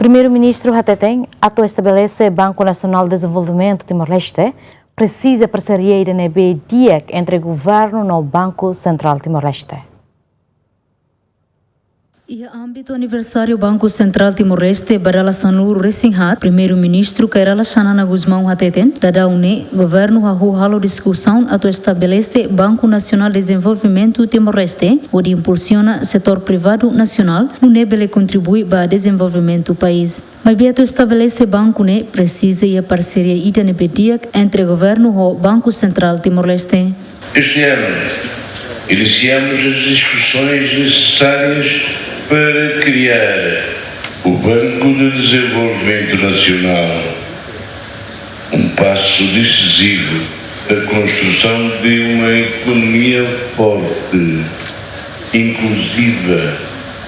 Primeiro-ministro Hateteng atua estabelece Banco Nacional de Desenvolvimento Timor-Leste precisa parceria da DIEC entre governo e o Banco Central Timor-Leste. E a âmbito aniversário Banco Central Timor-Leste Barala Sanlur Resinhat, primeiro-ministro Kairala Shanana Guzmão Hateten, da UNE, governo halo discussão ato estabelece Banco Nacional de Desenvolvimento Timor-Leste, onde impulsiona setor privado nacional, UNE bele contribui para o desenvolvimento do país. Mas beto estabelece Banco UNE precisa e a parceria ida nebediak entre governo e Banco Central Timor-Leste. Este ano, iniciamos as discussões necessárias para criar o Banco de Desenvolvimento Nacional, um passo decisivo da construção de uma economia forte, inclusiva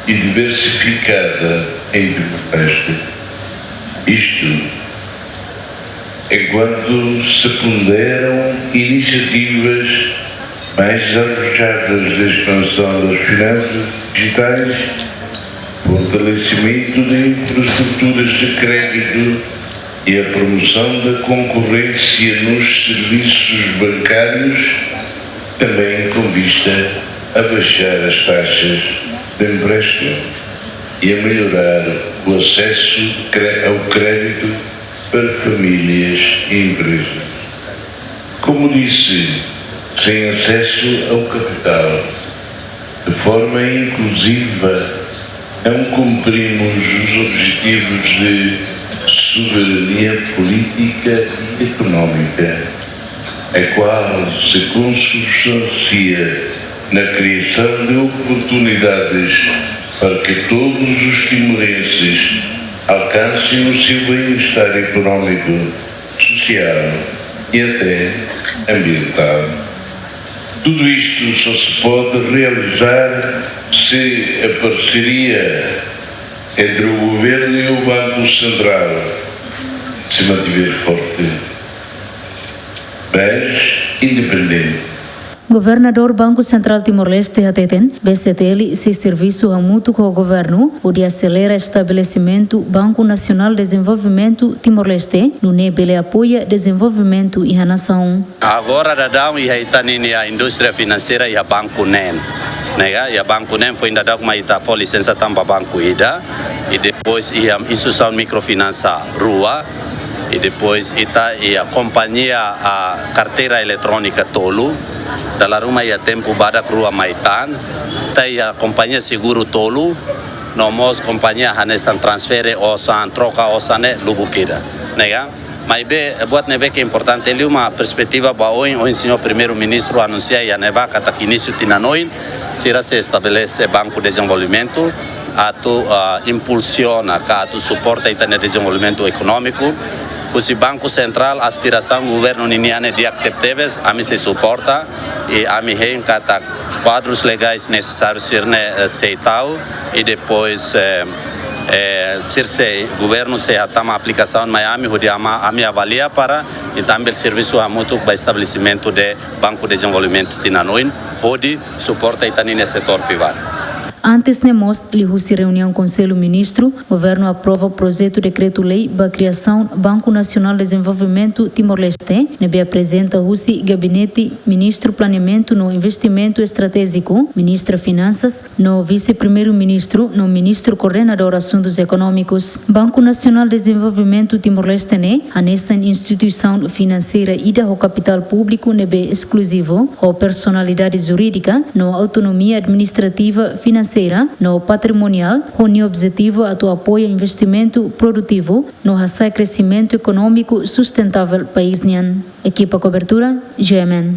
e diversificada em Timor-Leste. Isto é quando se ponderam iniciativas mais arrojadas da expansão das finanças digitais, fortalecimento de infraestruturas de crédito e a promoção da concorrência nos serviços bancários, também com vista a baixar as taxas de empréstimo e a melhorar o acesso ao crédito para famílias e empresas. Como disse, sem acesso ao capital, de forma inclusiva, não cumprimos os objetivos de soberania política e económica, a qual se consubstancia na criação de oportunidades para que todos os timorenses alcancem o seu bem-estar económico, social e até ambiental. Tudo isto só se pode realizar se a parceria entre o Governo e o Banco Central se mantiver forte, mas independente. Governador Banco Central Timor-Leste Hateten, BCTL, se serviço a mútuo com o governo, onde acelera o estabelecimento Banco Nacional de Desenvolvimento Timor-Leste, no NEBELE apoia desenvolvimento e a nação. Agora dadão e a indústria financeira e a Banco NEN. E a Banco NEN foi ainda uma etapa licença também Banco IDA e depois a instituição microfinança RUA e depois a companhia a carteira eletrônica Tolu. Dalaruma ia tempo badak rua Maitan, tai a companhia seguro Tolu, nomos companhia hanesan transfere osan troca osane lubukira, nega? Mas buat nebe que é importante ele uma perspectiva para hoje o senhor primeiro-ministro anuncia e neva que até início tinanoin será se estabelece Banco de Desenvolvimento atu impulsiona atu suporta o desenvolvimento econômico. O Banco Central, aspiração do governo niniane de actepteves, a mim se suporta e a mim reencata quadros legais necessários ser aceitado e depois se governo se atama aplicação Miami onde a mim avalia para e também serviço a mútuo para estabelecimento de Banco de Desenvolvimento Tinanoin, onde suporta o setor privado. Antes de nós, lihusi reunião Conselho Ministro, o governo aprova o projeto de decreto-lei para a criação Banco Nacional de Desenvolvimento Timor-Leste, nebe apresenta o Gabinete Ministro Planeamento no Investimento Estratégico, Ministra Finanças, no Vice-Primeiro-Ministro, no Ministro Coordenador Assuntos Econômicos. Banco Nacional de Desenvolvimento Timor-Leste, a nessa instituição financeira ida ao capital público nebe exclusivo, ou personalidade jurídica, no autonomia administrativa financeira, no patrimonial, com o objetivo de apoio ao investimento produtivo no crescimento econômico sustentável país. Equipa cobertura, GMN.